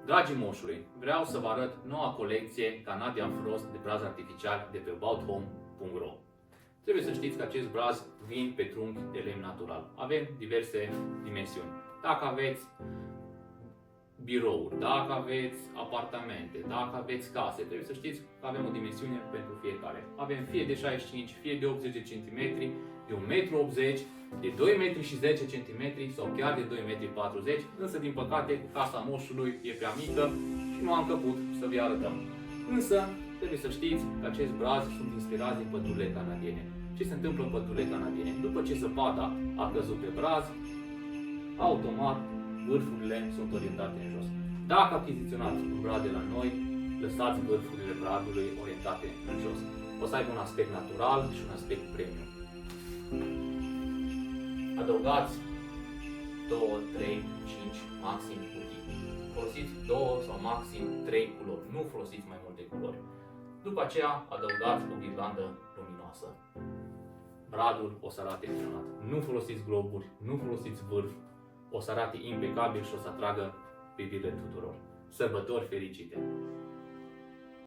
Dragii moșului, vreau să vă arăt noua colecție Canadian Frost de braz artificial de pe abouthome.ro. Trebuie să știți că acest braz vin pe trunchi de lemn natural. Avem diverse dimensiuni. Dacă aveți birouri, dacă aveți apartamente, dacă aveți case, trebuie să știți că avem o dimensiune pentru fiecare. Avem fie de 65, fie de 80 de cm, de 1,80 m, de 2,10 cm sau chiar de 2,40 m, însă din păcate casa moșului e prea mică și nu am căput să vi arătăm. Însă trebuie să știți că acest braz sunt inspirați din pădurile canadiene. Ce se întâmplă în pădurile canadiene? După ce zăpada a căzut pe braz, automat vârfurile sunt orientate în jos. Dacă achiziționați un brad de la noi, lăsați vârfurile bradului orientate în jos. O să aibă un aspect natural și un aspect premium. Adăugați 2, 3, 5, maxim cutii. Folosiți 2 sau maxim 3 culori. Nu folosiți mai multe culori. După aceea adăugați o ghirlandă luminoasă. Bradul o să arate minunat. Nu folosiți globuri, nu folosiți vârf. O să arate impecabil și o să atragă privirile tuturor. Sărbători fericite!